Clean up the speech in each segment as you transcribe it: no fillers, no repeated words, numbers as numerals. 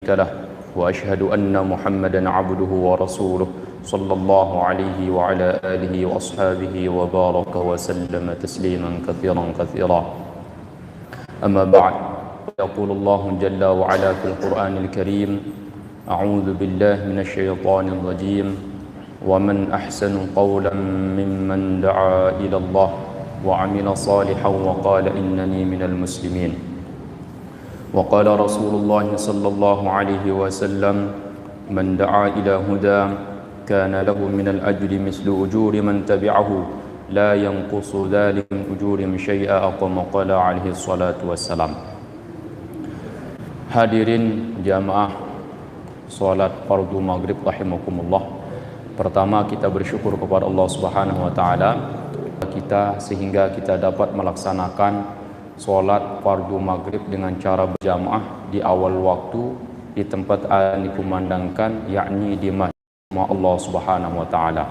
له وأشهد أن محمدا عبده ورسوله صلى الله عليه وعلى آله وأصحابه وبارك وسلم تسليما كثيرا كثيرا. أما بعد، يقول الله جل وعلا في القرآن الكريم: أعوذ بالله من الشيطان الرجيم ومن أحسن قولا ممن دعا إلى الله وعمل صالحا وقال إنني من المسلمين. وقال رسول الله صلى الله عليه وسلم: من دعا إلى هدى كان له من الأجر مثل أجور من تبعه لا ينقص ذلك من أجورهم شيئا كما قال عليه الصلاة والسلام. Hadirin jamaah salat fardu maghrib rahimakumullah. Pertama, kita bersyukur kepada Allah Subhanahu wa taala kita sehingga kita dapat melaksanakan salat fardu maghrib dengan cara berjamaah di awal waktu di tempat yang dikumandangkan, yakni di masjid Allah Subhanahu wa taala.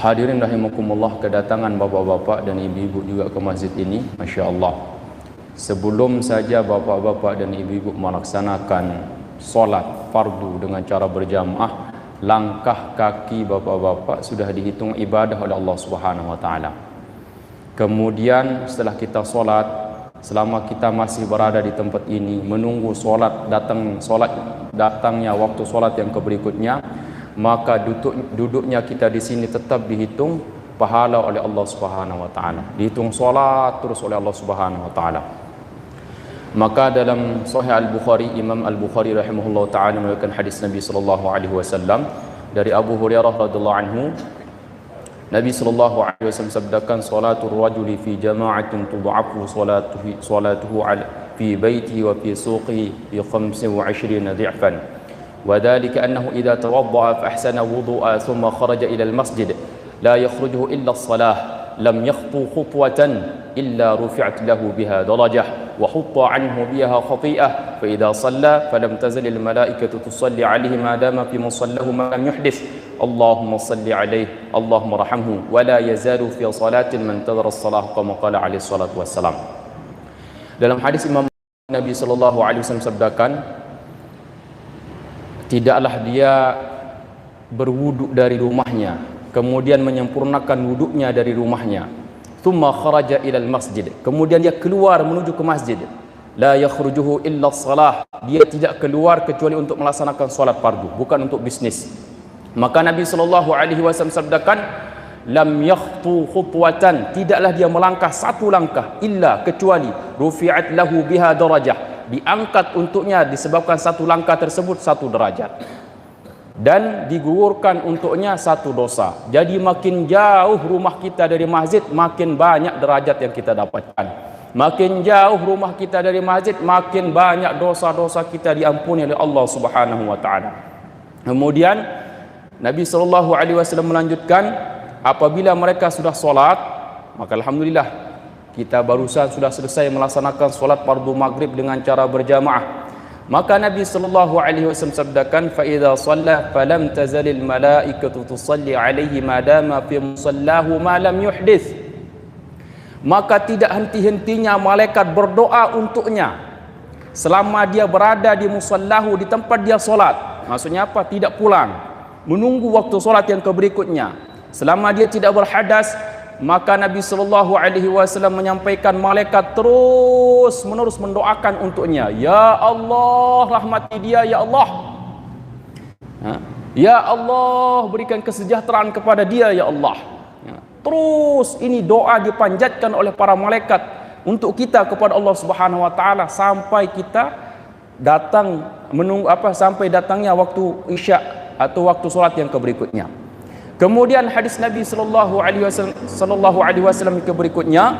Hadirin rahimakumullah, kedatangan bapak-bapak dan ibu-ibu juga ke masjid ini, Masya Allah. Sebelum saja bapak-bapak dan ibu-ibu melaksanakan solat fardu dengan cara berjamaah, langkah kaki bapak-bapak sudah dihitung ibadah oleh Allah Subhanahu wa taala. Kemudian setelah kita solat, selama kita masih berada di tempat ini menunggu datangnya waktu solat yang berikutnya, maka duduknya kita di sini tetap dihitung pahala oleh Allah Subhanahu wa taala. Dihitung solat terus oleh Allah Subhanahu wa taala. Maka dalam Sahih Al-Bukhari, Imam Al-Bukhari rahimahullah ta'ala meriwayatkan hadis Nabi sallallahu alaihi wasallam dari Abu Hurairah radhiyallahu anhu. Nabi sallallahu alaihi wasallam sabdakan: salatul rajuli fi jama'atin tudha'afu salatuhu fi baitihi wa fi suqihi bi 25 dhi'fan. Wa dhalika annahu idza tawadda'a fa ahsana wudu'a thumma kharaja ila al-masjid la yakhrujuhu illa as-salah lam yakhtu khutwatan illa rufi'at lahu biha darajah وحط عنه بها خطيئة فإذا صلى فلم تزل الملائكة تصلي عليه ما دام في مصلاه ما لم يحدث اللهم صل عليه اللهم ارحمه ولا يزال في صلاة من انتظر الصلاة كما قال عليه الصلاة والسلام. Dalam hadis Imam Nabi sallallahu alaihi wasallam sabdakan, tidaklah dia berwuduk dari rumahnya kemudian menyempurnakan wuduknya dari rumahnya, thumma kharaja ilal masjid, kemudian dia keluar menuju ke masjid, la yakhrujuhu illa salah, dia tidak keluar kecuali untuk melaksanakan solat fardu, bukan untuk bisnis. Maka Nabi sallallahu alaihi wasallam sabdakan, lam yakhtu khutwatan, tidaklah dia melangkah satu langkah, illa kecuali rufi'at lahu biha darajah, diangkat untuknya disebabkan satu langkah tersebut satu derajat, dan digugurkan untuknya satu dosa. Jadi makin jauh rumah kita dari masjid, makin banyak derajat yang kita dapatkan. Makin jauh rumah kita dari masjid, makin banyak dosa-dosa kita diampuni oleh Allah Subhanahu wa taala. Kemudian Nabi sallallahu alaihi wasallam melanjutkan, apabila mereka sudah solat, maka alhamdulillah kita barusan sudah selesai melaksanakan solat fardu maghrib dengan cara berjamaah. Maka Nabi sallallahu alaihi wasallam sabdakan, fa idza shalla falam tazalil malaikatu tusalli alaihi ma dama fi musallahu ma lam yuhdits. Maka tidak henti-hentinya malaikat berdoa untuknya selama dia berada di musallahu, di tempat dia solat. Maksudnya apa? Tidak pulang, menunggu waktu solat yang berikutnya. Selama dia tidak berhadas, maka Nabi sallallahu alaihi wasallam menyampaikan malaikat terus menerus mendoakan untuknya, ya Allah rahmati dia, ya Allah, ya Allah berikan kesejahteraan kepada dia, ya Allah. Terus ini doa dipanjatkan oleh para malaikat untuk kita kepada Allah Subhanahu wa taala sampai kita datang menunggu sampai datangnya waktu isya atau waktu salat yang berikutnya. Kemudian hadis Nabi sallallahu alaihi wasallam ke berikutnya,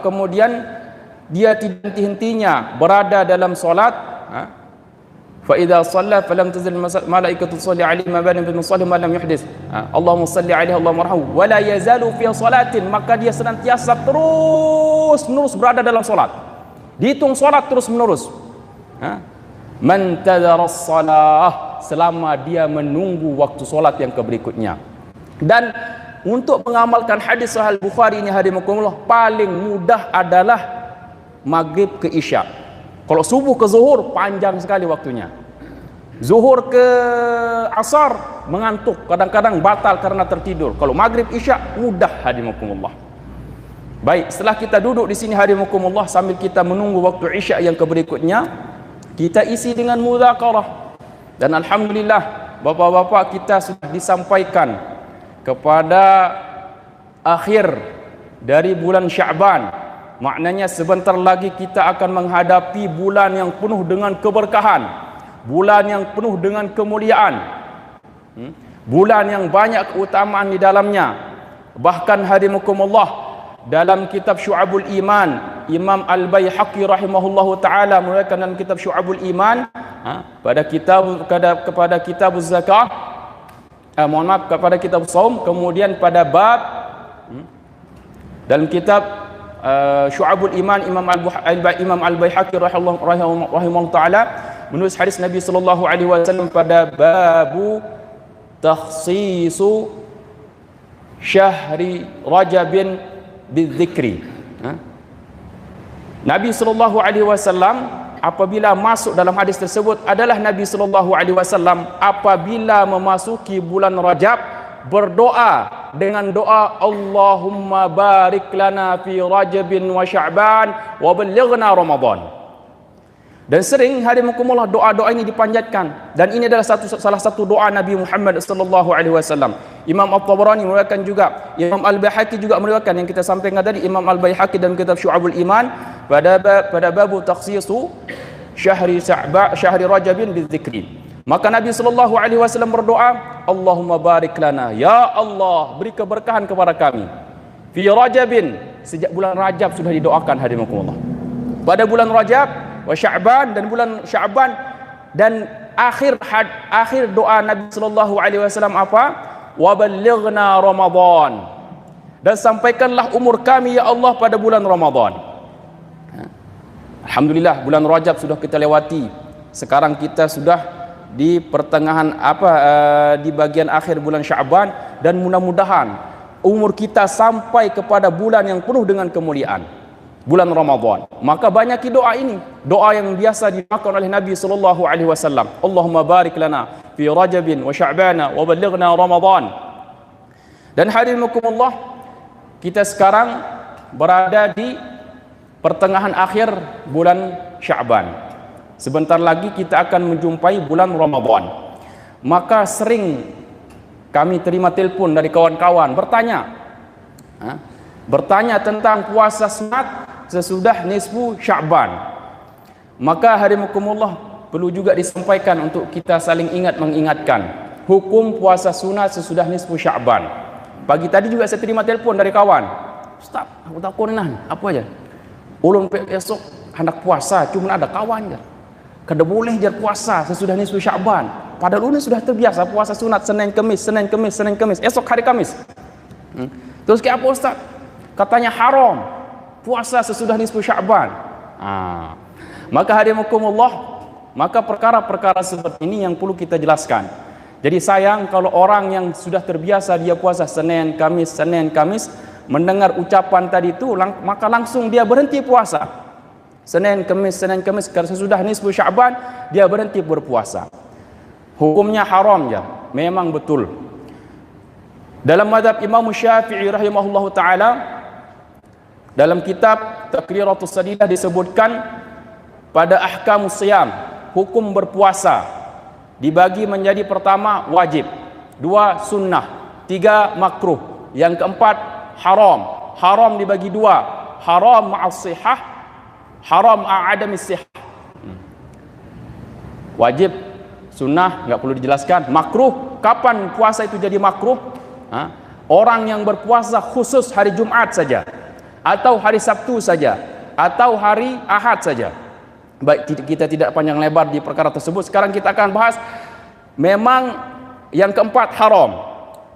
kemudian dia tidak henti-hentinya berada dalam solat. Fa idza shalla falam tazal malaikatu tusalli alaihi ma bana bi musalli ma lam yuhdits. Allahumma salli alaihi Allahumma arhamhu wa la yazalu fi salatin, maka dia senantiasa terus menerus berada dalam solat. Dihitung solat terus menerus. Man tadara as-salah, selama dia menunggu waktu solat yang berikutnya. Dan untuk mengamalkan hadis Sahih Bukhari ini hadirin, paling mudah adalah maghrib ke isya. Kalau subuh ke zuhur panjang sekali waktunya. Zuhur ke asar mengantuk, kadang-kadang batal karena tertidur. Kalau maghrib isya mudah, hadimakumullah. Baik, setelah kita duduk di sini hadimakumullah sambil kita menunggu waktu isya yang berikutnya, kita isi dengan mudzakarah. Dan alhamdulillah bapak-bapak kita sudah disampaikan kepada akhir dari bulan Sya'ban. Maknanya sebentar lagi kita akan menghadapi bulan yang penuh dengan keberkahan, bulan yang penuh dengan kemuliaan, bulan yang banyak keutamaan di dalamnya. Bahkan hadimakumullah, dalam kitab Syu'abul Iman, Imam Al-Baihaqi rahimahullahu taala meriwayatkan dalam kitab Syu'abul Iman, kepada kitab zakah, kepada kitab saum, kemudian pada bab dalam kitab Syu'abul Iman, Imam Al-Baihaqi rahimahullahu taala menulis hadis Nabi sallallahu alaihi wasallam pada babu takhsisu syahri Rajabin bidzikri. Nabi sallallahu alaihi wasallam apabila masuk dalam hadis tersebut adalah Nabi sallallahu alaihi wasallam apabila memasuki bulan Rajab berdoa dengan doa Allahumma barik lana fi Rajabin wa Sya'ban wa ballighna Ramadan. Dan sering hadimakumullah doa-doa ini dipanjatkan, dan ini adalah salah satu doa Nabi Muhammad sallallahu alaihi wasallam. Imam At-Tabarani meriwayatkan juga, Imam Al-Baihaqi juga meriwayatkan yang kita sampaikan tadi, Imam Al-Baihaqi dalam kitab Syu'abul Iman pada babu takhsisu syahri Rajabin bidzikri. Maka Nabi sallallahu alaihi wasallam berdoa, Allahumma barik lana, ya Allah beri keberkahan kepada kami fi Rajabin, sejak bulan Rajab sudah didoakan hadimakumullah, pada bulan Rajab wa Sya'ban, dan bulan Sya'ban, dan akhir doa Nabi sallallahu alaihi wasallam apa? Wa ballighna Ramadan, dan sampaikanlah umur kami ya Allah pada bulan Ramadan. Alhamdulillah bulan Rajab sudah kita lewati. Sekarang kita sudah di pertengahan di bagian akhir bulan Sya'ban, dan mudah-mudahan umur kita sampai kepada bulan yang penuh dengan kemuliaan, bulan Ramadan. Maka banyaki doa ini, doa yang biasa dimakan oleh Nabi sallallahu alaihi wasallam. Allahumma barik lana fi Rajabin wa Sya'bana wa ballighna Ramadan. Dan hadirin-kumullah, kita sekarang berada di pertengahan akhir bulan Sya'ban. Sebentar lagi kita akan menjumpai bulan Ramadan. Maka sering kami terima telepon dari kawan-kawan bertanya tentang puasa sunat sesudah nisfu Sya'ban. Maka hadirin-kumullah, perlu juga disampaikan untuk kita saling mengingatkan hukum puasa sunat sesudah nisfu Sya'ban. Pagi tadi juga saya terima telepon dari kawan, Ustaz, aku takut apa aja ulun besok hendak puasa, cuma ada kawan je kada boleh je puasa sesudah nisfu Sya'ban, padahal ulun sudah terbiasa puasa sunat Senin Kemis, esok hari Kamis. Terus kayak apa Ustaz? Katanya haram puasa sesudah nisfu Sya'ban. Maka hadirin-kumullah, maka perkara-perkara seperti ini yang perlu kita jelaskan. Jadi sayang kalau orang yang sudah terbiasa dia puasa Senin Kamis mendengar ucapan tadi itu, maka langsung dia berhenti puasa. Senin Kamis, karena sesudah nisfu Sya'ban dia berhenti berpuasa. Hukumnya haram ya, memang betul. Dalam mazhab Imam Syafi'i rahimahullahu taala, dalam kitab Taqriratus Sadidah disebutkan pada ahkamus siyam, hukum berpuasa dibagi menjadi pertama wajib, dua sunnah, tiga makruh, yang keempat haram. Haram dibagi dua, haram ma'as sihah, haram ma'adamis sihah. Wajib, sunnah nggak perlu dijelaskan. Makruh, kapan puasa itu jadi makruh? Orang yang berpuasa khusus hari Jumat saja, atau hari Sabtu saja, atau hari Ahad saja. Baik, kita tidak panjang lebar di perkara tersebut. Sekarang kita akan bahas memang yang keempat haram.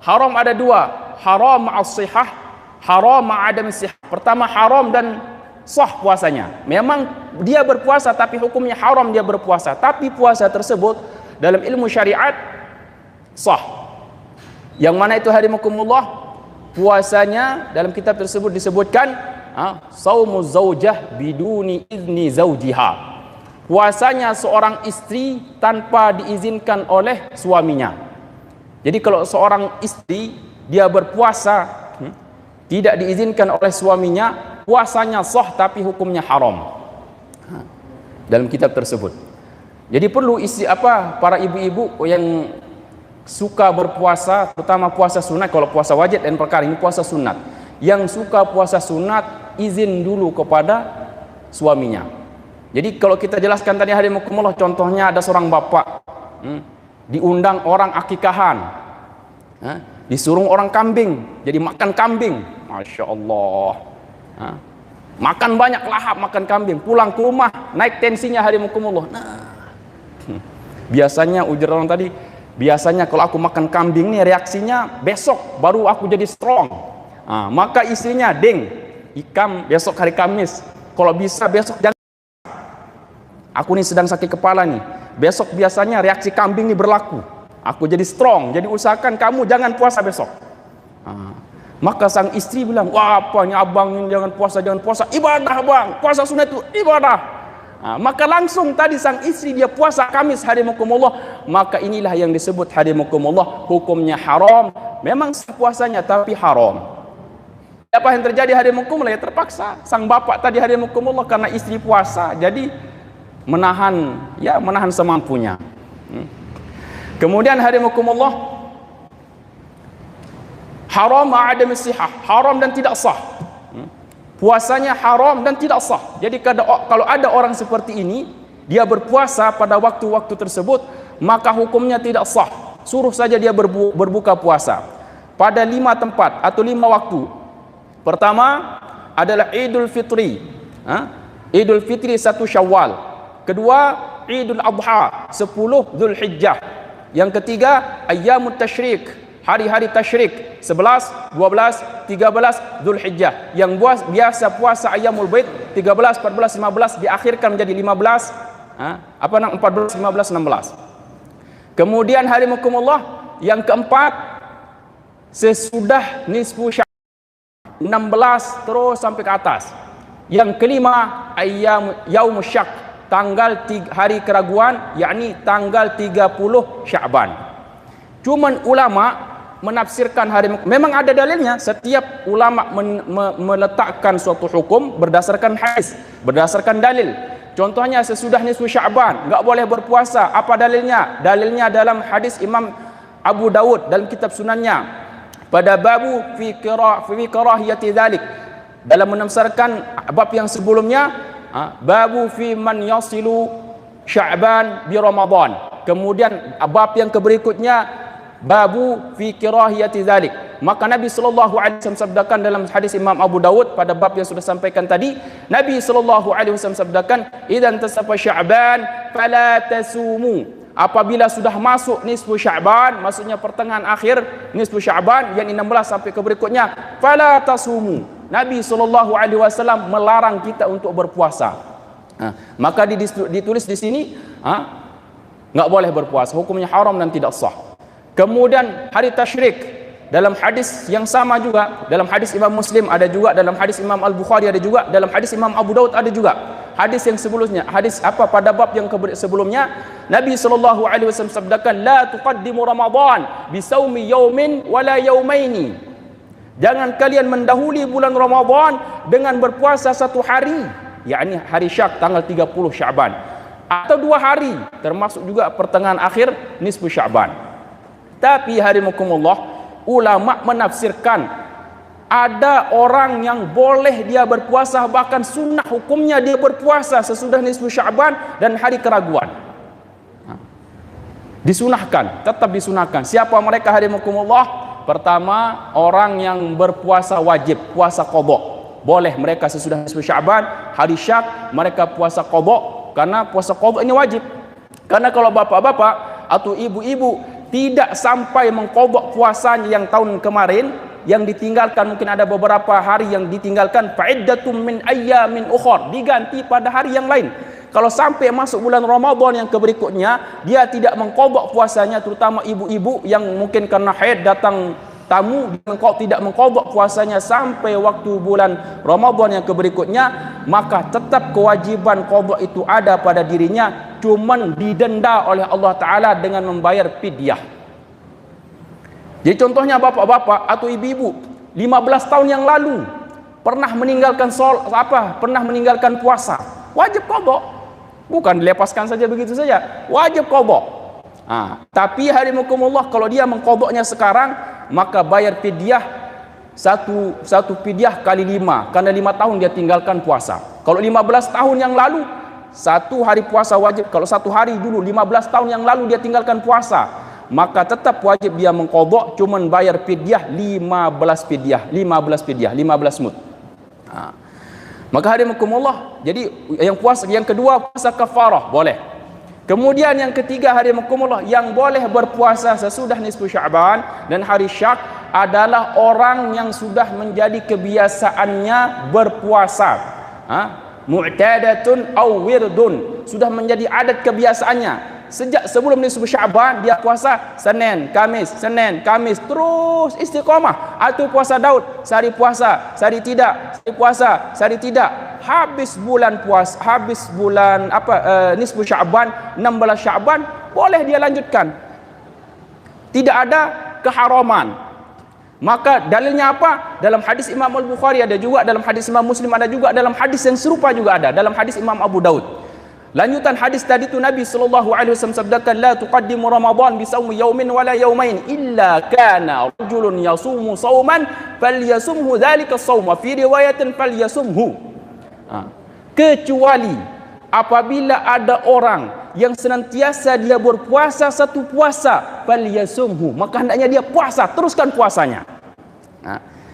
Haram ada dua, haram ma'as sihah, haram ma'adamis sihah. Pertama haram dan sah puasanya. Memang dia berpuasa tapi hukumnya haram dia berpuasa, tapi puasa tersebut dalam ilmu syariat sah. Yang mana itu hadimakumullah, puasanya dalam kitab tersebut disebutkan saumuz zaujah biduni izni zaujiha. puasanya seorang istri tanpa diizinkan oleh suaminya. Jadi kalau seorang istri dia berpuasa tidak diizinkan oleh suaminya, puasanya sah tapi hukumnya haram. Dalam kitab tersebut. Jadi perlu para ibu-ibu yang suka berpuasa, terutama puasa sunat, kalau puasa wajib dan perkara ini puasa sunat. Yang suka puasa sunat izin dulu kepada suaminya. Jadi kalau kita jelaskan tadi hadimukumullah, contohnya ada seorang bapak diundang orang akikahan, disuruh orang kambing, jadi makan kambing, masya Allah, makan banyak lahap makan kambing, pulang ke rumah naik tensinya hadimukumullah. Biasanya ujar orang tadi, biasanya kalau aku makan kambing nih reaksinya besok baru aku jadi strong. Maka istrinya, ding, ikam besok hari Kamis, kalau bisa besok jangan. Aku nih sedang sakit kepala nih, besok biasanya reaksi kambing nih berlaku, aku jadi strong, jadi usahakan kamu jangan puasa besok. Maka sang istri bilang, wah apa nih abang ini jangan puasa, ibadah bang, puasa sunat itu ibadah. Maka langsung tadi sang istri dia puasa Kamis hadimukumullah, maka inilah yang disebut hadimukumullah hukumnya haram. Memang puasanya tapi haram. Apa yang terjadi hadimukumullah? Ya terpaksa sang bapak tadi hadimukumullah karena istri puasa, jadi menahan semampunya. Kemudian hadimukumullah, haram ma'adam sihah, haram dan tidak sah. Puasanya haram dan tidak sah. Jadi kalau ada orang seperti ini, dia berpuasa pada waktu-waktu tersebut, maka hukumnya tidak sah. Suruh saja dia berbuka puasa pada 5 tempat atau 5 waktu. Pertama adalah Idul Fitri, Idul Fitri 1 Syawal. Kedua, Idul Adha 10 Zulhijjah. Yang ketiga, Ayyamut Tasyrik, hari-hari tasyrik 11, 12, 13 Zulhijjah. Yang biasa puasa Ayyamul Bait 13, 14, 15 diakhirkan menjadi 15, 14, 15, 16. Kemudian hadimukumullah, yang keempat sesudah nisfu Sya'ban 16 terus sampai ke atas. Yang kelima, Yaumus Syak, tanggal hari keraguan, yakni tanggal 30 Sya'ban. Cuman ulama menafsirkan memang ada dalilnya. Setiap ulama meletakkan suatu hukum berdasarkan hadis, berdasarkan dalil. Contohnya sesudah nisfu Sya'ban enggak boleh berpuasa. Apa dalilnya? Dalilnya dalam hadis Imam Abu Dawud dalam kitab sunannya pada babu fi karahiyati dzalik. Dalam menafsirkan bab yang sebelumnya, babu fi man yasilu Sya'ban bi Ramadan. Kemudian bab yang berikutnya babu fi kirahiyati dzalik. Maka Nabi sallallahu alaihi wasallam sabdakan dalam hadis Imam Abu Dawud pada bab yang sudah sampaikan tadi, Nabi sallallahu alaihi wasallam sabdakan, "Idzan tasafa Sya'ban fala tasumu." Apabila sudah masuk nisfu Sya'ban, maksudnya pertengahan akhir nisfu Sya'ban yang 16 sampai ke berikutnya, fala tasumu. Nabi SAW melarang kita untuk berpuasa. Maka ditulis di sini, nggak boleh berpuasa, hukumnya haram dan tidak sah. Kemudian hari tasyrik, dalam hadis yang sama juga, dalam hadis Imam Muslim ada juga, dalam hadis Imam Al-Bukhari ada juga, dalam hadis Imam Abu Daud ada juga. Hadis yang sebelumnya, pada bab yang sebelumnya, Nabi SAW sabdakan, la tuqaddimu Ramadan bisaumi yaumin wala yaumaini. Jangan kalian mendahului bulan Ramadan dengan berpuasa 1 hari, yakni hari Syak tanggal 30 Sya'ban, atau 2 hari termasuk juga pertengahan akhir nisfu Sya'ban. Tapi hadimukumullah, ulama menafsirkan ada orang yang boleh dia berpuasa, bahkan sunnah hukumnya dia berpuasa sesudah nisfu Sya'ban dan hari keraguan. Disunahkan, tetap disunahkan. Siapa mereka hadimukumullah? Pertama, orang yang berpuasa wajib, puasa qadha. Boleh mereka sesudah nisfu Sya'ban, hari Syak, mereka puasa qadha, karena puasa qadha ini wajib. Karena kalau bapak-bapak atau ibu-ibu tidak sampai mengqadha puasanya yang tahun kemarin, yang ditinggalkan, mungkin ada beberapa hari yang ditinggalkan, fa'iddatum min ayyamin ukhar, diganti pada hari yang lain. Kalau sampai masuk bulan Ramadan yang berikutnya, dia tidak mengqadha puasanya, terutama ibu-ibu yang mungkin karena haid datang tamu, tidak mengqadha puasanya sampai waktu bulan Ramadan yang berikutnya, maka tetap kewajiban qadha itu ada pada dirinya, cuman didenda oleh Allah Ta'ala dengan membayar fidyah. Jadi contohnya bapak-bapak atau ibu-ibu 15 tahun yang lalu pernah meninggalkan pernah meninggalkan puasa, wajib qadha. Bukan dilepaskan saja begitu saja, wajib qadha. Tapi hadimukumullah, kalau dia mengqadhanya sekarang, maka bayar fidyah satu fidyah kali 5, karena 5 tahun dia tinggalkan puasa. Kalau 15 tahun yang lalu 1 hari puasa wajib, kalau 1 hari dulu 15 tahun yang lalu dia tinggalkan puasa, maka tetap wajib dia mengqadha, cuman bayar fidyah 15 mud. Maka hadimukumullah, jadi yang kedua puasa kafarah boleh. Kemudian yang ketiga hadimukumullah, yang boleh berpuasa sesudah nisfu Sya'ban dan hari Syak adalah orang yang sudah menjadi kebiasaannya berpuasa. Mu'tadatun aw wirdun, sudah menjadi adat kebiasaannya. Sejak sebelum nisfu Sya'ban dia puasa Senin, Kamis, terus istiqamah. Atau puasa Daud, sehari puasa, sehari tidak, sehari puasa, sehari tidak. Habis bulan nisfu Sya'ban, 16 Sya'ban, boleh dia lanjutkan. Tidak ada keharaman. Maka dalilnya apa? Dalam hadis Imam Al-Bukhari ada juga, dalam hadis Imam Muslim ada juga, dalam hadis yang serupa juga ada, dalam hadis Imam Abu Daud. Lanjutan hadis tadi itu Nabi SAW sabdakan, la tuqaddimu Ramadan bi sawmi yawmin wala yawmain illa kana rajulun yasumu sawman falyasumhu dhalika as-sawma fi riwayatin falyasumhu. Kecuali apabila ada orang yang senantiasa dia berpuasa satu puasa, falyasumhu, maka hendaknya dia puasa, teruskan puasanya.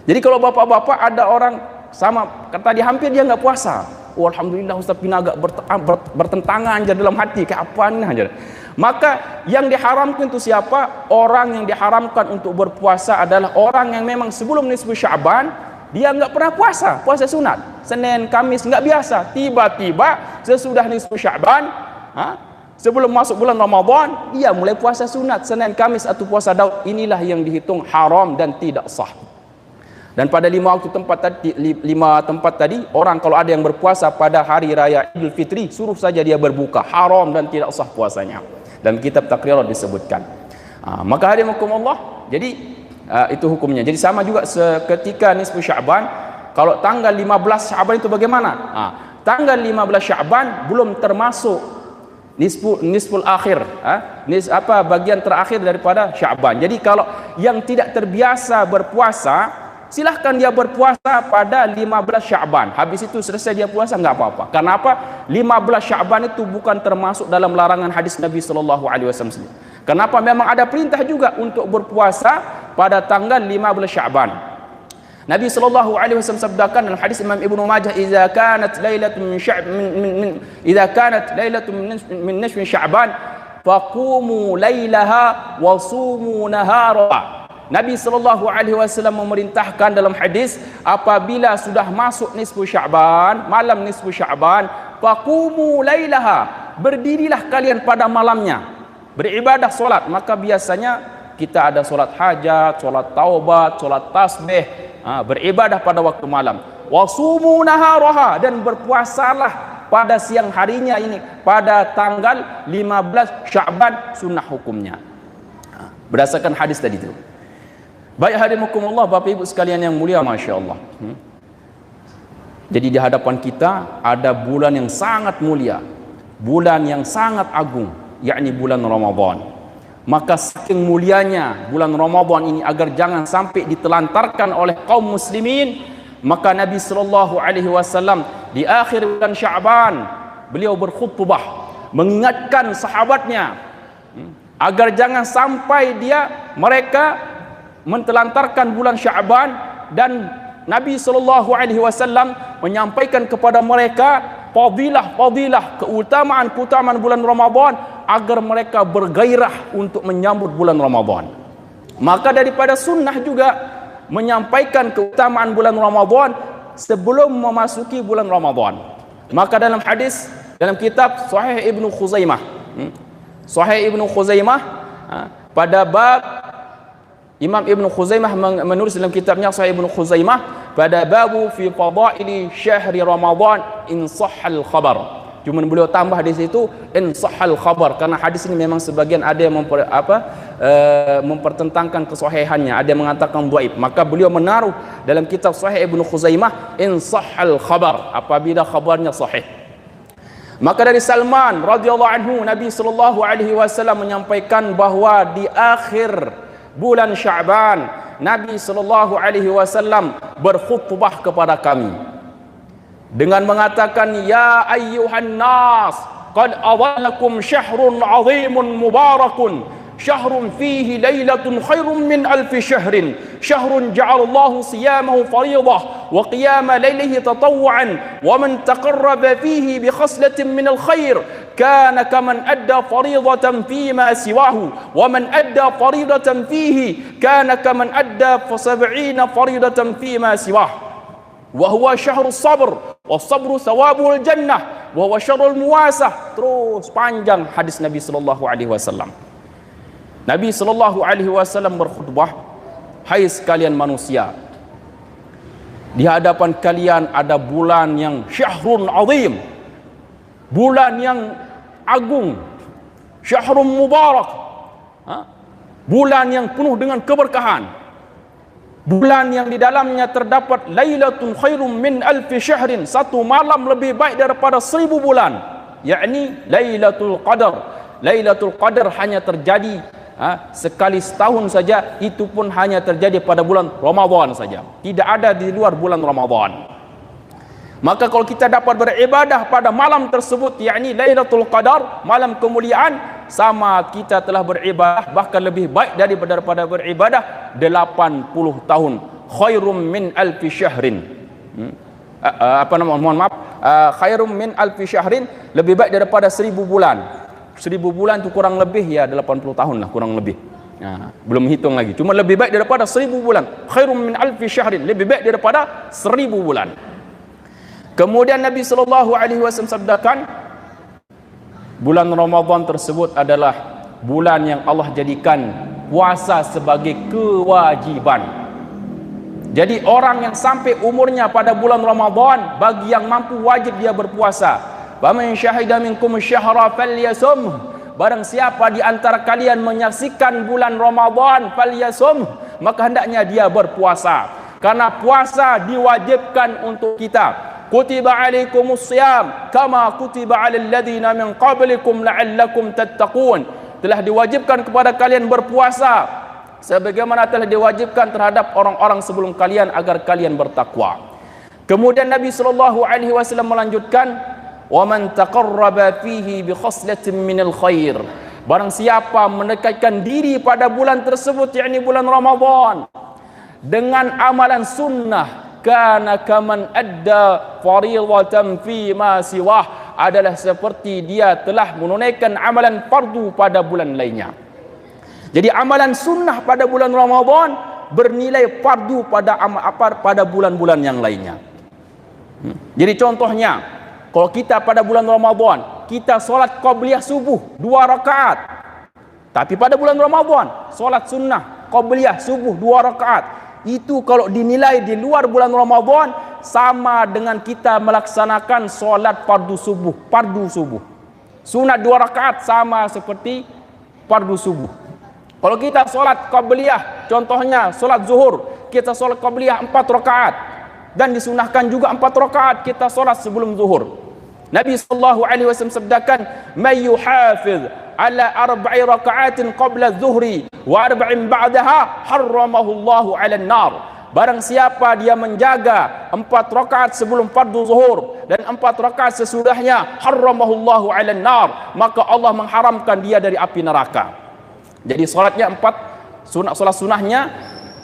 Jadi kalau bapak-bapak ada orang sama kata dia hampir dia enggak puasa, alhamdulillah Ustaz Pina agak bertentangan aja dalam hati, kayak apaan aja. Maka yang diharamkan itu siapa? Orang yang diharamkan untuk berpuasa adalah orang yang memang sebelum nisfu Sya'ban dia enggak pernah puasa sunat, Senin, Kamis enggak biasa. Tiba-tiba sesudah nisfu Sya'ban, sebelum masuk bulan Ramadan, dia mulai puasa sunat, Senin, Kamis atau puasa Daud. Inilah yang dihitung haram dan tidak sah. Dan pada 5 tempat tadi, orang kalau ada yang berpuasa pada hari raya Idul Fitri, suruh saja dia berbuka, haram dan tidak sah puasanya. Dalam kitab Taqrirat disebutkan. Maka hadimukumullah, jadi itu hukumnya. Jadi sama juga ketika nisfu Sya'ban, kalau tanggal 15 Sya'ban itu bagaimana? Tanggal 15 Sya'ban belum termasuk nisful akhir, bagian terakhir daripada Sya'ban. Jadi kalau yang tidak terbiasa berpuasa, silahkan dia berpuasa pada 15 Sya'ban. Habis itu selesai dia puasa, enggak apa-apa. Karena apa? 15 Sya'ban itu bukan termasuk dalam larangan hadis Nabi SAW. Kenapa? Memang ada perintah juga untuk berpuasa pada tanggal 15 Sya'ban. Nabi SAW sabdakan dalam hadis Imam Ibnu Majah, "Idza kanat lailatun min nisfi Sya'ban, faqumu lailaha wa sumu naharaha." Nabi SAW memerintahkan dalam hadis, apabila sudah masuk nisfu Sya'ban, malam nisfu Sya'ban, faqumu lailaha, berdirilah kalian pada malamnya, beribadah solat. Maka biasanya kita ada solat hajat, solat taubat, solat tasbih, beribadah pada waktu malam. Wasumu naharaha, dan berpuasalah pada siang harinya ini, pada tanggal 15 Sya'ban, sunnah hukumnya. Berdasarkan hadis tadi itu. Baik hadimukumullah, Bapak Ibu sekalian yang mulia, Masya Allah. Jadi di hadapan kita ada bulan yang sangat mulia, bulan yang sangat agung, yakni bulan Ramadan. Maka saking mulianya bulan Ramadan ini, agar jangan sampai ditelantarkan oleh kaum muslimin, maka Nabi SAW di akhir bulan Sya'ban beliau berkhutbah mengingatkan sahabatnya agar jangan sampai mereka mentelantarkan bulan Sya'ban, dan Nabi SAW menyampaikan kepada mereka fadilah, keutamaan bulan Ramadan, agar mereka bergairah untuk menyambut bulan Ramadan. Maka daripada sunnah juga menyampaikan keutamaan bulan Ramadan sebelum memasuki bulan Ramadan. Maka dalam hadis, dalam kitab Sahih Ibnu Khuzaimah, pada bab Imam Ibn Khuzaimah menulis dalam kitabnya Sahih Ibn Khuzaimah pada babu fi fadaili syahri Ramadan in sahhal khabar. Cuma beliau tambah di situ in sahhal khabar, karena hadis ini memang sebagian ada yang mempertentangkan kesahihannya, ada yang mengatakan dhaif. Maka beliau menaruh dalam kitab Sahih Ibn Khuzaimah in sahhal khabar, apabila khabarnya sahih. Maka dari Salman radhiyallahu anhu, Nabi sallallahu alaihi wasallam menyampaikan bahawa di akhir bulan Sya'ban Nabi sallallahu alaihi wasallam berkhutbah kepada kami dengan mengatakan, ya ayyuhan nas qad adhallakum syahrun 'azimun mubarakun syahrun fihi lailatun khairum min alfi syahrin syahrun ja'alallahu siyamahu fariidah wa qiyama lailihi tatawwu'an wa man taqarraba fihi bi khaslatin min alkhair kana kaman adda fariidatan fima siwahu wa man adda fariidatan fihi kana kaman adda 70 fariidatan fima siwahu wa huwa syahrus sabr was sabru thawabul jannah wa huwa syarrul muwasah. Terus panjang hadis Nabi sallallahu alaihi wasallam. Nabi sallallahu alaihi wasallam berkhutbah, hai sekalian manusia, di hadapan kalian ada bulan yang syahrun azim, bulan yang agung, syahrun mubarak, bulan yang penuh dengan keberkahan, bulan yang di dalamnya terdapat lailatun khairum min alfi syahrin, satu malam lebih baik daripada 1000 bulan, yakni Lailatul Qadar. Lailatul Qadar hanya terjadi sekali setahun saja, itu pun hanya terjadi pada bulan Ramadan saja, tidak ada di luar bulan Ramadan. Maka kalau kita dapat beribadah pada malam tersebut, yakni Lailatul Qadar, malam kemuliaan, sama kita telah beribadah bahkan lebih baik daripada beribadah 80 tahun. Khairum min alfi syahrin. Mohon maaf, khairum min alfi syahrin, lebih baik daripada 1000 bulan. 1000 bulan itu kurang lebih ya 80 tahun lah kurang lebih. Belum hitung lagi. Cuma lebih baik daripada 1000 bulan. Khairum min alfi syahrin, lebih baik daripada 1000 bulan. Kemudian Nabi sallallahu alaihi wasallam sabdakan, bulan Ramadan tersebut adalah bulan yang Allah jadikan puasa sebagai kewajiban. Jadi orang yang sampai umurnya pada bulan Ramadan, bagi yang mampu wajib dia berpuasa. Faman syahida minkum syahra falyasum. Barang siapa di antara kalian menyaksikan bulan Ramadan, falyasum, maka hendaknya dia berpuasa. Karena puasa diwajibkan untuk kita. Kutiba alaikumus siyam kama kutiba alal ladzina min qablikum la'allakum tattaqun. Telah diwajibkan kepada kalian berpuasa sebagaimana telah diwajibkan terhadap orang-orang sebelum kalian agar kalian bertakwa. Kemudian Nabi sallallahu alaihi wasallam melanjutkan, wa man taqarraba fihi bi khaslatin minal khair. Barang siapa mendekatkan diri pada bulan tersebut, yakni bulan Ramadan, dengan amalan sunnah, kana kaman adda fariidatan fi ma siwah, adalah seperti dia telah menunaikan amalan fardu pada bulan lainnya. Jadi amalan sunnah pada bulan Ramadan bernilai fardu pada bulan-bulan yang lainnya. Jadi contohnya, kalau kita pada bulan Ramadan kita solat qabliyah subuh 2 rakaat, tapi pada bulan Ramadan solat sunnah qabliyah subuh 2 rakaat, itu kalau dinilai di luar bulan Ramadan sama dengan kita melaksanakan solat fardu subuh. Sunat 2 rakaat sama seperti fardu subuh. Kalau kita solat qabliyah, contohnya solat zuhur, kita solat qabliyah 4 rakaat, dan disunahkan juga 4 rakaat kita solat sebelum zuhur. Nabi sallallahu alaihi wasallam sabdakan, may yuhafiz ala 4 raka'atin qabla adh-dhuhri wa 4 ba'daha harramahu Allahu 'alan nar. Barang siapa dia menjaga 4 rakaat sebelum fardu zuhur dan 4 rakaat sesudahnya, harramahu Allahu 'alan nar, maka Allah mengharamkan dia dari api neraka. Jadi solatnya 4 sunat, solat sunahnya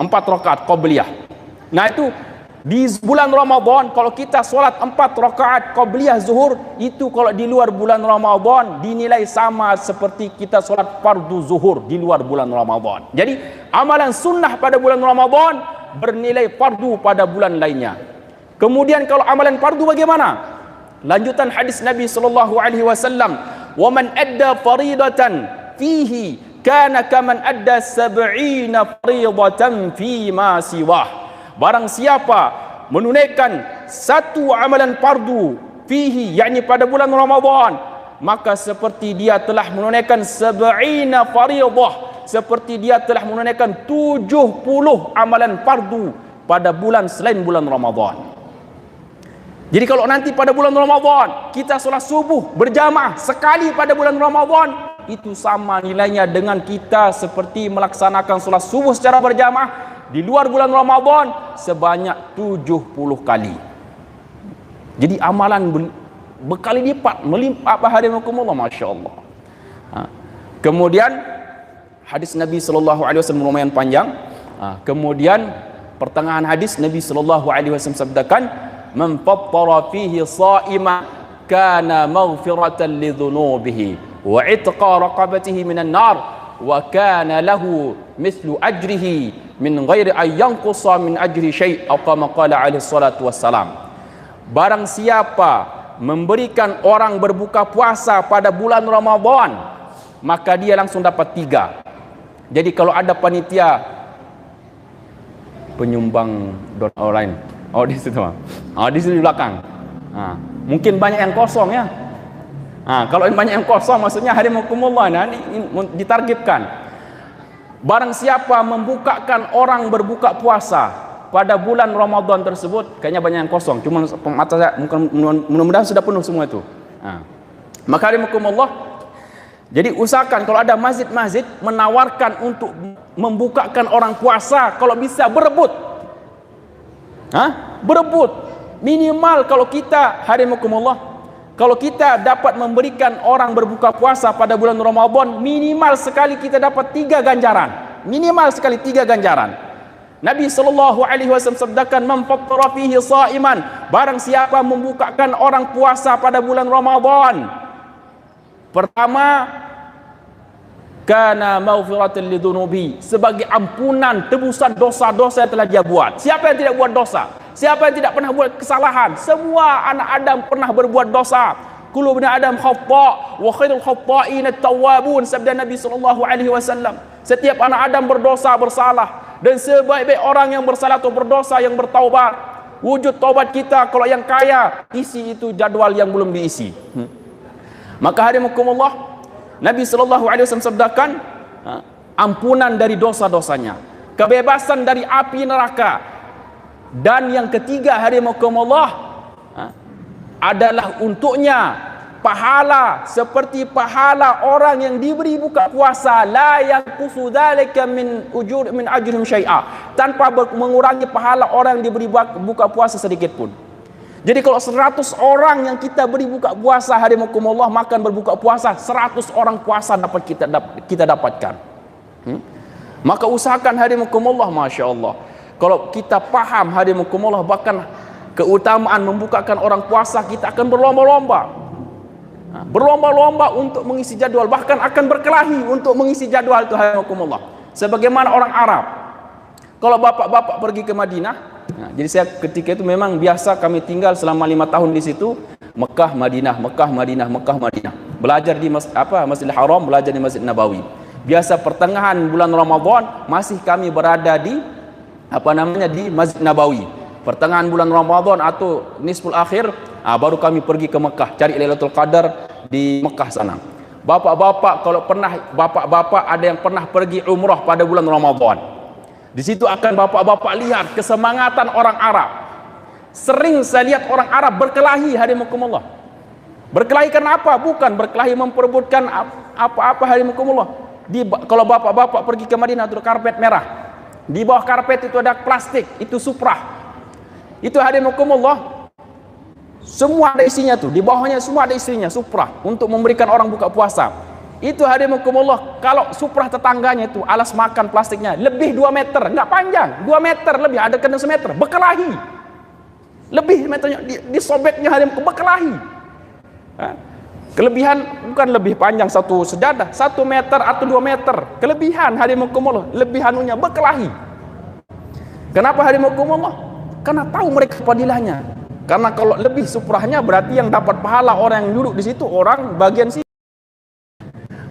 4 rakaat qabliyah. Nah itu di bulan Ramadan, kalau kita solat 4 rakaat qabliyah zuhur, itu kalau di luar bulan Ramadan dinilai sama seperti kita solat fardu zuhur di luar bulan Ramadan. Jadi amalan sunnah pada bulan Ramadan bernilai fardu pada bulan lainnya. Kemudian kalau amalan fardu bagaimana? Lanjutan hadis Nabi sallallahu alaihi wasallam, "Wa man adda faridatan fihi kana kaman adda 70 fardatan fi ma siwah. Barang siapa menunaikan satu amalan fardu fihi, yakni pada bulan Ramadan, maka seperti dia telah menunaikan 70 fardhah, seperti dia telah menunaikan 70 amalan fardu pada bulan selain bulan Ramadan. Jadi kalau nanti pada bulan Ramadan kita solat subuh berjamaah sekali pada bulan Ramadan, itu sama nilainya dengan kita seperti melaksanakan solat subuh secara berjamaah di luar bulan Ramadan sebanyak 70 kali. Jadi amalan berkali lipat, melimpah hadirin-Allah, masya-Allah. Kemudian hadis Nabi SAW lumayan panjang. Kemudian pertengahan hadis Nabi SAW sabdakan, man fattara fihi sha'ima kana maghfiratan lidhunubihi wa itqa raqabatihi minan nar wa kana lahu mithlu ajrihi min ghairi an yanqusa min ajri syai' atau kama qala alaihi salatu wassalam. Barang siapa memberikan orang berbuka puasa pada bulan Ramadan, maka dia langsung dapat 3. Jadi kalau ada panitia penyumbang online, di situ, di sini di belakang, mungkin banyak yang kosong ya. Kalau banyak yang kosong, maksudnya hadirinkumullah, ini ditargetkan. Barang siapa membukakan orang berbuka puasa pada bulan Ramadan tersebut, kayaknya banyak yang kosong, cuma mata saya mudah-mudahan sudah penuh semua itu. Maka hadirinkumullah, jadi usahakan kalau ada masjid-masjid menawarkan untuk membukakan orang puasa, kalau bisa berebut. Berebut. Minimal kalau kita, hadirinkumullah, kalau kita dapat memberikan orang berbuka puasa pada bulan Ramadan, minimal sekali kita dapat 3 ganjaran. Minimal sekali 3 ganjaran. Nabi SAW sabdakan, man fattara fihi sha'iman, barang siapa membukakan orang puasa pada bulan Ramadan, pertama, kana maghfiratan lidhunubi, sebagai ampunan tebusan dosa-dosa yang telah dia buat. Siapa yang tidak buat dosa? Siapa yang tidak pernah buat kesalahan? Semua anak Adam pernah berbuat dosa. Kullu bani Adam khata' wa khairul khata'in at-tawwabun, sabda Nabi SAW. Setiap anak Adam berdosa, bersalah, dan sebaik-baik orang yang bersalah atau berdosa yang bertaubat. Wujud taubat kita kalau yang kaya, isi itu jadwal yang belum diisi. Maka hadirinkumullah, Nabi SAW sabdakan, ampunan dari dosa-dosanya, kebebasan dari api neraka, dan yang ketiga hadirinkumullah adalah untuknya pahala seperti pahala orang yang diberi buka puasa, la yanqusu dzalika min ajrihim syai'a, tanpa mengurangi pahala orang yang diberi buka puasa sedikit pun. Jadi kalau 100 orang yang kita beri buka puasa, hadirinkumullah, makan berbuka puasa, 100 orang puasa dapat kita dapatkan. Maka usahakan hadirinkumullah, masya-Allah, kalau kita paham hadirinkumullah bahkan keutamaan membukakan orang puasa, kita akan berlomba-lomba. Berlomba-lomba untuk mengisi jadwal, bahkan akan berkelahi untuk mengisi jadwal itu hadirinkumullah. Sebagaimana orang Arab, kalau bapak-bapak pergi ke Madinah, jadi saya ketika itu memang biasa kami tinggal selama 5 tahun di situ, Mekah, Madinah, Mekah, Madinah, Mekah, Madinah. Belajar di Masjidil Haram, belajar di Masjid Nabawi. Biasa pertengahan bulan Ramadan masih kami berada di di Masjid Nabawi. Pertengahan bulan Ramadan atau nisful akhir, baru kami pergi ke Mekah cari Lailatul Qadar di Mekah sana. Bapak-bapak, kalau pernah bapak-bapak ada yang pernah pergi umrah pada bulan Ramadan, di situ akan bapak-bapak lihat kesemangatan orang Arab. Sering saya lihat orang Arab berkelahi hadirinkumullah. Berkelahi karena apa? Bukan berkelahi memperebutkan apa-apa hadirinkumullah. Kalau bapak-bapak pergi ke Madinah, itu karpet merah. Di bawah karpet itu ada plastik, itu suprah. Itu hadirinkumullah, semua ada isinya tuh. Di bawahnya semua ada isinya, suprah, untuk memberikan orang buka puasa. Itu hadirinkumullah, kalau suprah tetangganya itu alas makan plastiknya lebih 2 meter, enggak panjang, 2 meter lebih, ada kena semeter, berkelahi. Lebih meternya disobeknya hadirinkumullah, berkelahi. Kelebihan bukan lebih panjang satu sejadah, 1 meter atau 2 meter. Kelebihan hadirinkumullah, lebih anunya berkelahi. Kenapa hadirinkumullah? Karena tahu mereka fadilahnya. Karena kalau lebih suprahnya berarti yang dapat pahala orang yang duduk di situ, orang bagian sini.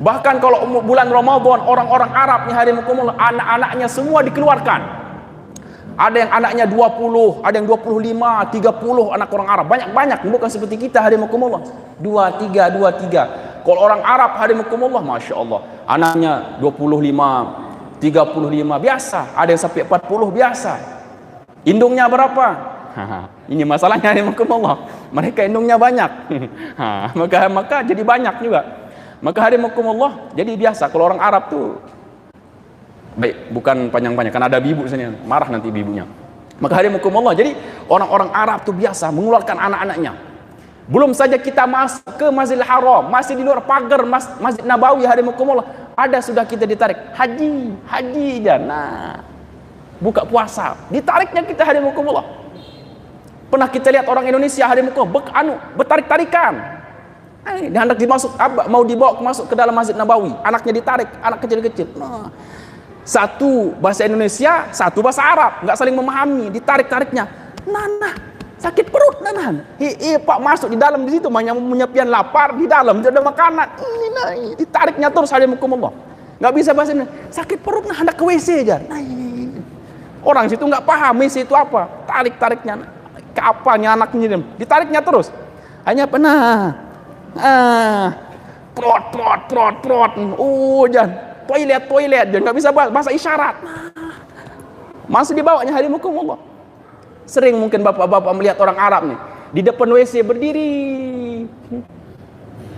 Bahkan kalau bulan Ramadan, orang-orang Arab nih hadirin, anak-anaknya semua dikeluarkan. Ada yang anaknya 20, ada yang 25, 30 anak orang Arab. Banyak-banyak, bukan seperti kita hadirin, 2, 3. Kalau orang Arab hadirin, Masya Allah, anaknya 25, 35 biasa, ada yang sampai 40 biasa. Indungnya berapa? Ini masalahnya hadirin, mereka indungnya banyak. maka jadi banyak juga. Maka hadirin, jadi biasa kalau orang Arab tuh baik, bukan panjang-panjang, kan ada bibu sini, marah nanti bibunya. Maka hadirin, jadi orang-orang Arab tuh biasa mengeluarkan anak-anaknya. Belum saja kita masuk ke Masjidil Haram, masih di luar pagar Masjid Nabawi hadirin, ada sudah kita ditarik haji dan buka puasa, ditariknya kita hadirin. Pernah kita lihat orang Indonesia hadirin, bertarik-tarikan. Dia hendak mau dibawa masuk ke dalam Masjid Nabawi, anaknya ditarik, anak kecil-kecil. Satu bahasa Indonesia, satu bahasa Arab, nggak saling memahami, ditarik-tariknya. Sakit perut, Pak masuk di dalam, di situ menyepian lapar, di dalam ada makanan. Ditariknya terus hadirin, nggak bisa bahasa Indonesia. Sakit perut, hendak ke WC aja. Orang situ nggak paham WC itu apa, tarik-tariknya. Kapannya anaknya ditariknya terus. Hanya pernah. Prot. Jangan toilet, jangan, nggak bisa bahasa isyarat. Masih dibawanya hadirin, sering mungkin bapak-bapak melihat orang Arab nih di depan WC berdiri,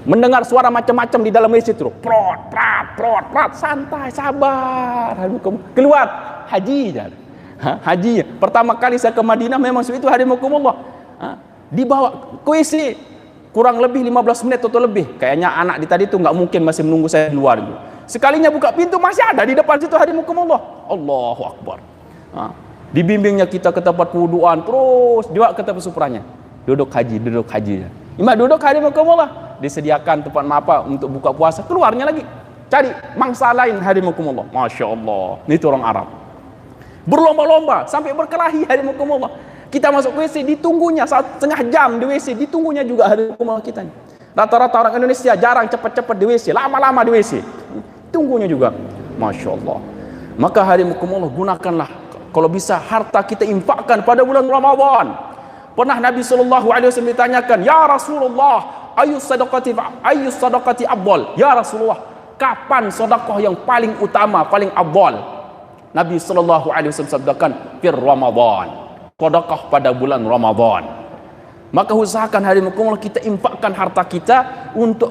mendengar suara macam-macam di dalam WC itu, prot, santai, sabar, keluar haji. Haji pertama kali saya ke Madinah memang itu hadirin, dibawa ke WC kurang lebih 15 menit atau lebih. Kayaknya anak di tadi itu nggak mungkin masih menunggu saya di luar. Sekalinya buka pintu masih ada di depan situ hadirin, Allahu Akbar. Dibimbingnya kita ke tempat wuduan, terus juga ke tempat supranya. Duduk haji. Imam duduk hadirin, disediakan tempat apa untuk buka puasa, keluarnya lagi cari mangsa lain hadirin, Masya Allah. Ini orang Arab berlomba-lomba sampai berkelahi hadirin. Kita masuk WC ditunggunya setengah jam di WC, ditunggunya juga hadirin kita. Rata-rata orang Indonesia jarang cepat-cepat di WC, lama-lama di WC, tunggunya juga. Masya Allah. Maka hadirin, gunakanlah kalau bisa harta kita infakkan pada bulan Ramadan. Pernah Nabi SAW ditanyakan, ya Rasulullah, ayu sadaqati afdal? Ya Rasulullah, kapan sedekah yang paling utama, paling afdal? Nabi SAW sabdakan, fir Ramadan, sedekah pada bulan Ramadan. Maka usahakan hadirin, kita infakkan harta kita untuk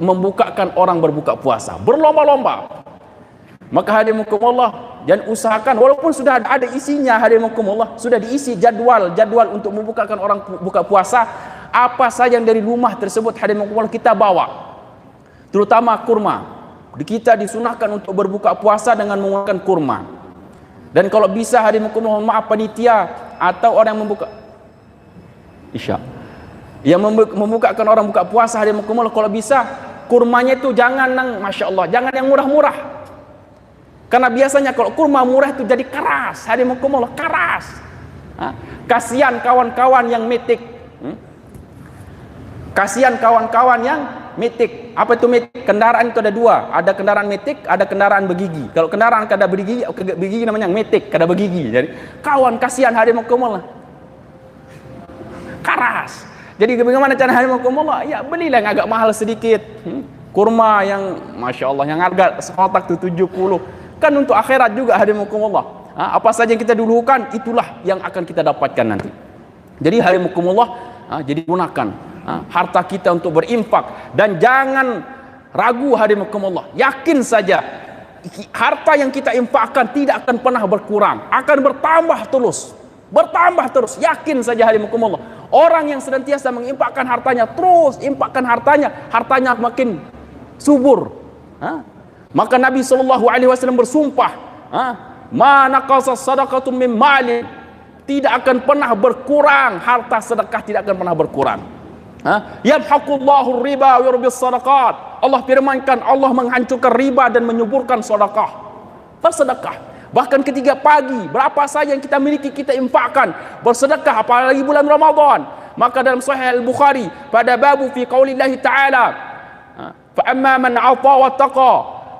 membukakan orang berbuka puasa, berlomba-lomba. Maka hadirin, dan usahakan walaupun sudah ada isinya hadirin, sudah diisi jadwal untuk membukakan orang buka puasa, apa saja yang dari rumah tersebut hadirin, kita bawa, terutama kurma. Kita disunahkan untuk berbuka puasa dengan menggunakan kurma. Dan kalau bisa hadirin, maaf panitia atau orang yang membuka yang membukakan orang buka puasa hadirin, kalau bisa kurmanya itu jangan Masya Allah, jangan yang murah-murah. Karena biasanya kalau kurma murah itu jadi keras hadirin, keras. Kasihan kawan-kawan yang metik. Kasihan kawan-kawan yang metik. Apa itu metik? Kendaraan itu ada dua. Ada kendaraan metik, ada kendaraan bergigi. Kalau kendaraan kada bergigi namanya metik, kada bergigi. Jadi kawan kasihan hadirin, keras. Jadi bagaimana cara hadirin, ya belilah yang agak mahal sedikit. Kurma yang Masya Allah, yang harga sekotak itu 70. Kan untuk akhirat juga hadirin, apa saja yang kita dulukan, itulah yang akan kita dapatkan nanti. Jadi hadirin, jadi gunakan harta kita untuk berinfak, dan jangan ragu hadirin, yakin saja harta yang kita infakkan tidak akan pernah berkurang, akan bertambah terus. Yakin saja hadirin, orang yang senantiasa menginfakkan hartanya, terus infakkan hartanya makin subur. Maka Nabi SAW bersumpah, ma naqasa sadaqatun min mali, tidak akan pernah berkurang harta sedekah, tidak akan pernah berkurang. Yamhaqullahu riba wa yurbis sadaqat. Allah firmankan, Allah menghancurkan riba dan menyuburkan sedekah. Bersedekah, bahkan ketika pagi, berapa saja yang kita miliki kita infakkan, bersedekah, apalagi bulan Ramadan. Maka dalam Sahih Al-Bukhari pada babu fi qaulillahi ta'ala, Fa amma man 'ata wa taqa.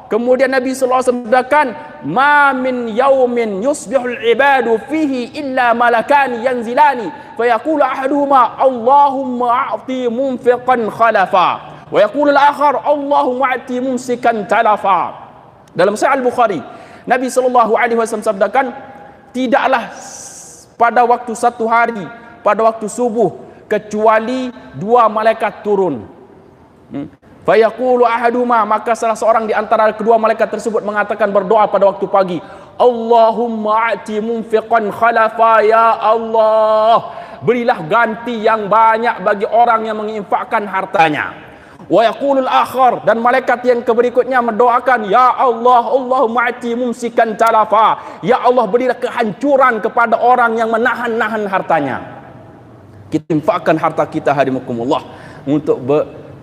Kemudian Nabi sallallahu alaihi wasallam sabdakan, "Ma min yaumin yusbihul ibadu fihi illa malakani yanzilani, fayaqulu ahaduhuma Allahumma a'ti munfiqan khalafa, wa yaqulu al-akhar Allahumma a'ti mumsikan talafa." Dalam Sahih Al-Bukhari, Nabi sallallahu alaihi wasallam sabdakan, tidaklah pada waktu satu hari, pada waktu subuh, kecuali dua malaikat turun. Fayaqulu ahaduma, maka salah seorang di antara kedua malaikat tersebut mengatakan, berdoa pada waktu pagi, Allahumma a'ti munfiqan khalafa, ya Allah, berilah ganti yang banyak bagi orang yang menginfakkan hartanya. Wa yaqulul akhar, dan malaikat yang berikutnya mendoakan, ya Allah, Allahumma a'ti mumsikan talafa, ya Allah, berilah kehancuran kepada orang yang menahan-nahan hartanya. Kita infakkan harta kita hadimakumullah untuk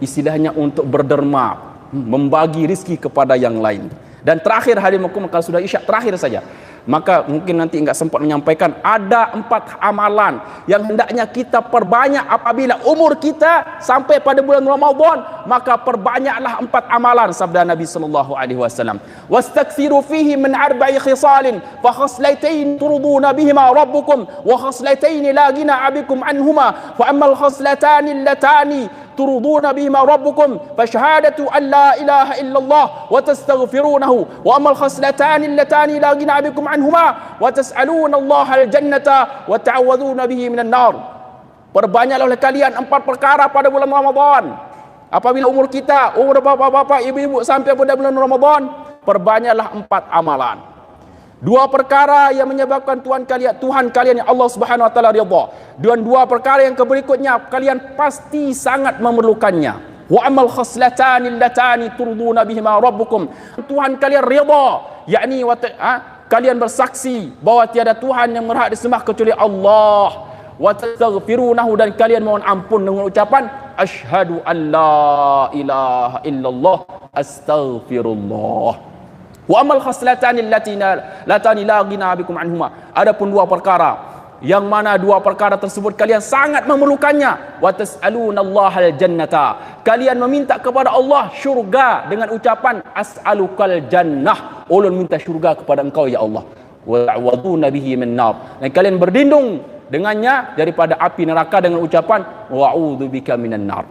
istilahnya untuk berderma, membagi rizki kepada yang lain. Dan terakhir hadimakum, kalau sudah isyak terakhir saja, maka mungkin nanti enggak sempat menyampaikan, ada 4 amalan yang hendaknya kita perbanyak apabila umur kita sampai pada bulan Ramadan, maka perbanyaklah 4 amalan. Sabda Nabi sallallahu alaihi wasallam, wastakthiru fihi min 4 khisalin, fa khaslatayn turduna bihima rabbukum wa khaslatayn la ghina abikum anhuma, fa ammal khaslatani allatani ترضون بهما ربكم فشهادة أن لا إله إلا الله وتستغفرونه وأما الخصلتان اللتان لا غنى بكم عنهما وتسألون الله الجنة وتعوذون به من النار. Perbanyaklah oleh kalian 4 perkara pada bulan Ramadan. Apabila umur kita, umur bapak-bapak, ibu-ibu sampai pada bulan Ramadan, perbanyaklah 4 amalan. 2 perkara yang menyebabkan Tuhan kalian yang Allah Subhanahu wa taala ridha. Dan 2 perkara yang berikutnya kalian pasti sangat memerlukannya. Wa amal khaslatani allatani turduna bihima rabbukum. Tuhan kalian ridha, yakni kalian bersaksi bahwa tiada Tuhan yang berhak disembah kecuali Allah. Wa tastaghfirunahu, dan kalian mohon ampun dengan ucapan asyhadu an la ilaha illallah astaghfirullah. Wa amal khaslatani latani la ghina bikum anhuma. Adapun 2 perkara yang mana 2 perkara tersebut kalian sangat memerlukannya. Wa tas'alunallahal jannata, kalian meminta kepada Allah syurga dengan ucapan as'alukal jannah, ulun minta syurga kepada engkau ya Allah. Wa ta'waduna bihi min nar, dan kalian berlindung dengannya daripada api neraka dengan ucapan wa'udzubika minan nar.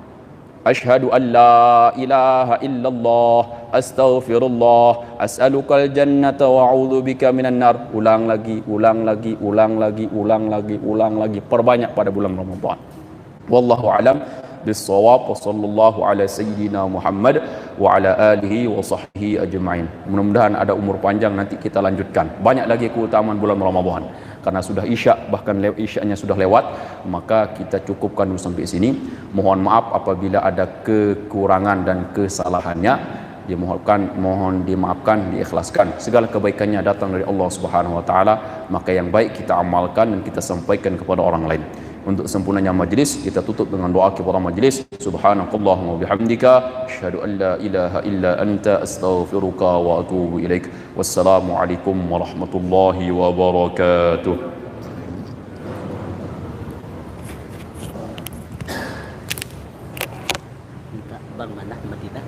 Asyhadu an la ilaha illallah astaghfirullah as'alukal jannata wa a'udzubika minan nar. Ulang lagi, ulang lagi, ulang lagi, ulang lagi, ulang lagi, perbanyak pada bulan Ramadan. Wallahu a'lam bis-shawab, wa sallallahu ala sayyidina Muhammad wa ala alihi wa sahbihi ajma'in. Mudah-mudahan ada umur panjang, nanti kita lanjutkan. Banyak lagi keutamaan bulan Ramadan. Karena sudah isyak, bahkan isyaknya sudah lewat, maka kita cukupkan dulu sampai sini. Mohon maaf apabila ada kekurangan dan kesalahannya, mohon dimaafkan, diikhlaskan. Segala kebaikannya datang dari Allah Subhanahu wa taala, maka yang baik kita amalkan dan kita sampaikan kepada orang lain. Untuk sempurnanya majlis, kita tutup dengan doa kepada majlis. Subhanakallahumma bihamdika asyhadu an la ilaha illa anta astaghfiruka wa atubu ilaik. Wassalamu alaikum warahmatullahi wabarakatuh. Bang Manah Madinah.